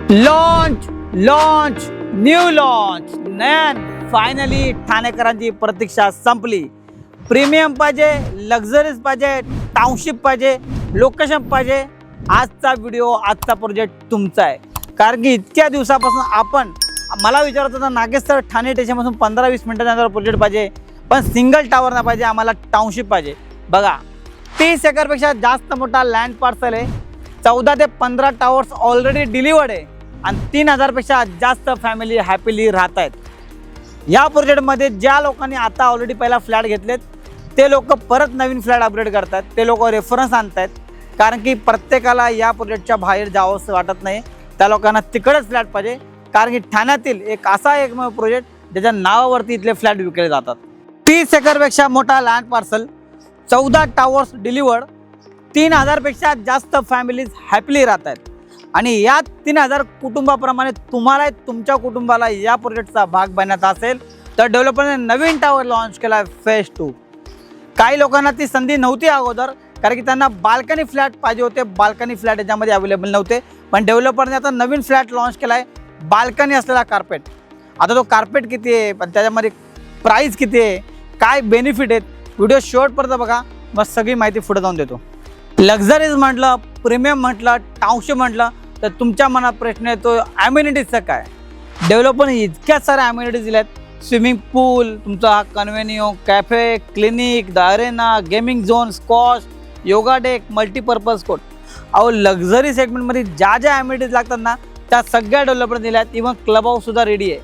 Launch launch new launch नयन finally ठाणेकरांची प्रतीक्षा संपली. Premium पाहिजे, luxuries पाहिजे, टाउनशिप पाहिजे, लोकेशन पाहिजे, आजचा व्हिडिओ आजचा प्रोजेक्ट तुमचा आहे. कारण की इतक्या दिवसापासून मला विचारत होता नागेश सर ठाणे स्टेशनपासून 15-20 मिनिटाच्या अंतरावर प्रोजेक्ट पाहिजे, पण सिंगल टावर नाही पाहिजे, आम्हाला टाउनशिप पाहिजे. बघा 30 एकरपेक्षा जास्त मोठा लँड पार्सल आहे. 14 ते 15 टावर्स ऑलरेडी डिलिवर्ड आहे आणि 3000पेक्षा जास्त फॅमिली हॅपीली राहत आहेत. या प्रोजेक्टमध्ये ज्या लोकांनी आता ऑलरेडी पहिला फ्लॅट घेतलेत ते लोक परत नवीन फ्लॅट अपग्रेड करतात, ते लोक रेफरन्स आणत आहेत. कारण की प्रत्येकाला या प्रोजेक्टच्या बाहेर जावं असं वाटत नाही, त्या लोकांना तिकडेच फ्लॅट पाहिजे. कारण की ठाण्यातील एक असा एकमेव प्रोजेक्ट ज्याच्या नावावरती इथले फ्लॅट विकले जातात. 30 एकरपेक्षा मोठा लँड पार्सल, 14 टावर्स डिलिवर्ड, 3000पेक्षा जास्त फॅमिलीज हॅपीली राहत आहेत. आणि या 3000 कुटुंबाप्रमाणे तुम्हाला तुमच्या कुटुंबाला या प्रोजेक्टचा भाग बनायचा असेल तर डेव्हलपरने नवीन टावर लॉन्च केला फेज 2. काही लोकांना ती संधी नव्हती अगोदर, कारण की त्यांना बाल्कनी फ्लॅट पाहिजे होते. बाल्कनी फ्लॅट याच्यामध्ये अवेलेबल नव्हते, पण डेव्हलपरने आता नवीन फ्लॅट लॉन्च केला आहे, बाल्कनी असलेला कार्पेट. आता तो कार्पेट किती आहे, पण त्याच्यामध्ये प्राईस किती आहे, काय बेनिफिट आहेत, व्हिडिओ शेवटपर्यंत बघा, मग सगळी माहिती पुढे जाऊन देतो. लक्झरीज म्हटलं, प्रीमियम म्हटलं, टाउनशिप म्हटलं तर तुमच्या मनात प्रश्न येतो ॲम्युनिटीजचं काय. डेव्हलपरने इतक्या साऱ्या ॲम्युनिटीज दिल्या आहेत. स्विमिंग पूल, तुमचा हा कन्व्हेनिओ, cafe, clinic, the arena, gaming zone, squash, yoga deck, multipurpose court. अहो लक्झरी सेगमेंटमध्ये ज्या ज्या ॲम्युनिटीज लागतात ना त्या सगळ्या डेव्हलपरने दिल्या आहेत. इव्हन क्लब हाऊससुद्धा रेडी आहे.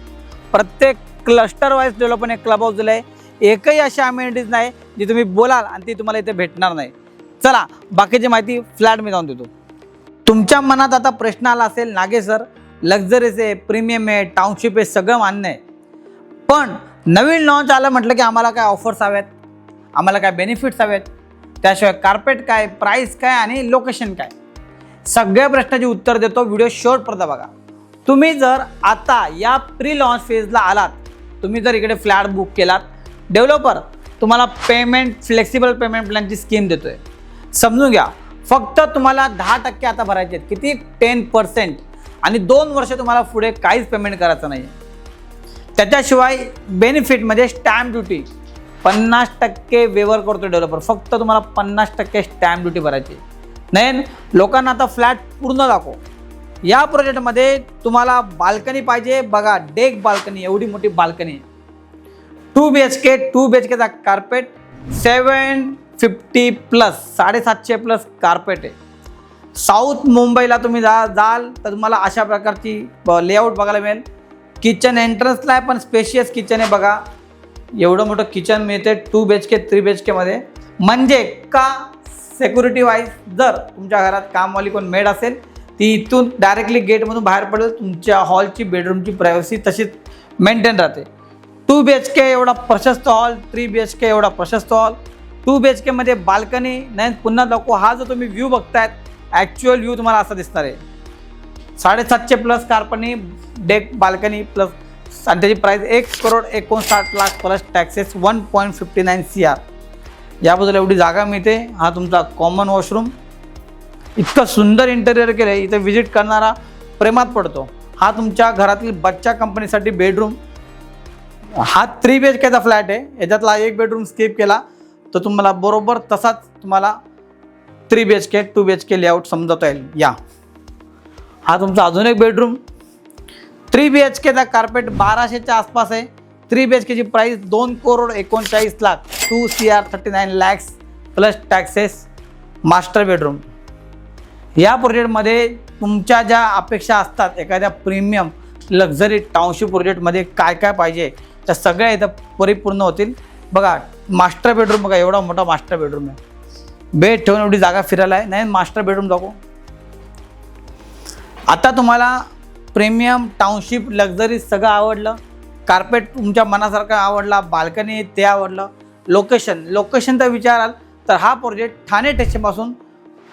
प्रत्येक क्लस्टर वाईज डेव्हलपरने क्लब हाऊस दिलं आहे. एकही अशी ॲम्युनिटीज नाही जी तुम्ही बोलाल आणि ती तुम्हाला इथे भेटणार नाही. चला बाकीची माहिती फ्लॅट मी जाऊन देतो. तुमच्या मनात आता प्रश्न आला असेल, नागेश सर लक्झरीज आहे, प्रीमियम आहे, टाउनशिप आहे, सगळं मान्य आहे, पण नवीन लॉन्च आलं म्हटलं की आम्हाला काय ऑफर्स हव्यात, आम्हाला काय बेनिफिट्स हवेत, त्याशिवाय कार्पेट काय, प्राईस काय आणि लोकेशन काय, सगळ्या प्रश्नाची उत्तर देतो. व्हिडिओ शेवटपर्यंत बघा. तुम्ही जर आता या प्री लॉन्च फेजला आलात, तुम्ही जर इकडे फ्लॅट बुक केलात, डेव्हलपर तुम्हाला पेमेंट फ्लेक्सिबल पेमेंट प्लॅनची स्कीम देतो आहे. समजून घ्या, फक्त तुम्हाला 10% आता भरायचे आहेत. किती? 10%. आणि 2 वर्ष तुम्हाला पुढे काहीच पेमेंट करायचं नाही. त्याच्याशिवाय बेनिफिटमध्ये स्टॅम्प ड्युटी 50% वेवर करतो डेव्हलपर. फक्त तुम्हाला 50% स्टॅम्प ड्युटी भरायची नाही. लोकांना आता फ्लॅट पूर्ण दाखव. या प्रोजेक्टमध्ये तुम्हाला बाल्कनी पाहिजे, बघा डेक बाल्कनी, एवढी मोठी बाल्कनी, 2 BHK 2 BHKचा कार्पेट, 750 प्लस 750+ कार्पेट आहे. साऊथ मुंबईला तुम्ही जाल तर तुम्हाला अशा प्रकारची लेआउट बघायला मिळेल. किचन एंट्रन्सला आहे पण स्पेशियस किचन आहे. बघा एवढं मोठं किचन मिळते 2 BHK 3 BHKमध्ये. म्हणजे का सिक्युरिटी वाईज जर तुमच्या घरात कामवाली कोण मेड असेल ती इथून डायरेक्टली गेटमधून बाहेर पडेल, तुमच्या हॉलची बेडरूमची प्रायव्हसी तशीच मेंटेन राहते. 2 BHK एवढा प्रशस्त हॉल, 3 BHK एवढा प्रशस्त हॉल, 2 BHKमध्ये बाल्कनी नाही. पुन्हा दाखवू, हा जो तुम्ही व्ह्यू बघतायत ॲक्च्युअल व्ह्यू तुम्हाला असा दिसणार आहे. 750+ कार्पनी डेक बाल्कनी प्लस आणि त्याची प्राईस 1,59,00,000 प्लस टॅक्सेस 1.59 CR. याबद्दल एवढी जागा मिळते. हा तुमचा कॉमन वॉशरूम, इतकं सुंदर इंटेरियर केलं आहे, इथे व्हिजिट करणारा प्रेमात पडतो. हा तुमच्या घरातील बच्चा कंपनीसाठी बेडरूम. हा 3 BHKचा फ्लॅट आहे. याच्यातला एक बेडरूम स्किप केला तर तुम्हाला बरोबर तसाच तुम्हाला 3 BHK 2 BHK लेआउट समजता येईल. हा तुमचा अजून एक बेडरूम, 3 BHKचा कार्पेट 1200च्या आसपास आहे. 3 BHKची price 2,39,00,000 2 CR 39 lakhs plus taxes. Master bedroom. या प्रोजेक्टमध्ये तुमच्या ज्या अपेक्षा असतात एखाद्या प्रीमियम लक्झरी टाउनशिप प्रोजेक्टमध्ये काय काय पाहिजे त्या सगळ्या इथं परिपूर्ण होतील. बघा मास्टर बेडरूम, बघा एवढा मोठा मास्टर बेडरूम आहे. बेड ठेवून एवढी जागा फिरायला आहे. नाही मास्टर बेडरूम दाखव. आता तुम्हाला प्रीमियम टाउनशिप लक्झरी सगळं आवडलं, कार्पेट तुमच्या मनासारखं आवडला, बाल्कनी ते आवडलं, लोकेशन तर विचाराल तर हा प्रोजेक्ट ठाणे स्टेशनपासून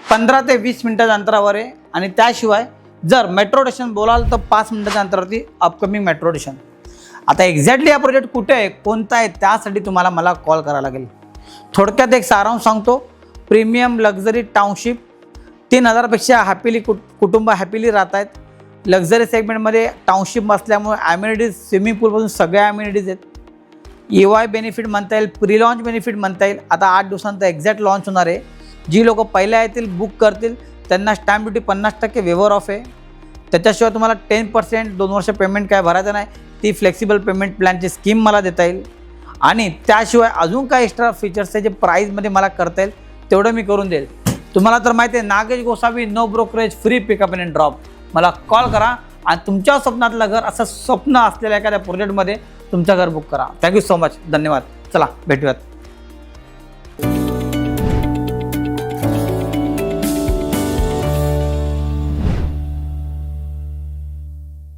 15 ते 20 मिनिटाच्या अंतरावर आहे. आणि त्याशिवाय जर मेट्रो स्टेशन बोलाल तर 5 मिनिटाच्या अंतरावरती अपकमिंग मेट्रो स्टेशन. आता एक्झॅक्टली हा प्रोजेक्ट कुठे आहे, कोणता आहे, त्यासाठी तुम्हाला मला कॉल करावा लागेल. थोडक्यात एक सारांश सांगतो. प्रीमियम लक्झरी टाउनशिप 3000पेक्षा हॅपीली कुटुंब हॅपीली राहत आहेत. लक्झरी सेगमेंटमध्ये टाउनशिप असल्यामुळे ॲम्युनिटीज स्विमिंग पूलपासून सगळ्या ॲम्युनिटीज आहेत. EY बेनिफिट म्हणता येईल, प्री लॉन्च बेनिफिट म्हणता येईल. आता 8 दिवसांचा एक्झॅक्ट लॉन्च होणार आहे. जी लोक पहिल्या येतील बुक करतील त्यांना स्टॅम्प ड्युटी 50% वेवर ऑफ आहे. त्याच्याशिवाय तुम्हाला 10% 2 वर्ष पेमेंट काय भरायचं नाही. ती फ्लेक्सिबल पेमेंट प्लॅनची स्कीम मला देता येईल. आणि त्याशिवाय अजून काय एक्स्ट्रा फीचर्स आहे जे प्राईजमध्ये मला करता येईल तेवढं मी करून देईल. तुम्हाला तर माहिती आहे Nagesh Gosavi, no brokerage, free pickup and drop. मला कॉल करा आणि तुमच्या स्वप्नातलं घर, असं स्वप्न असलेल्या एखाद्या प्रोजेक्टमध्ये तुमचं घर बुक करा. Thank you so much. धन्यवाद. चला भेटूयात.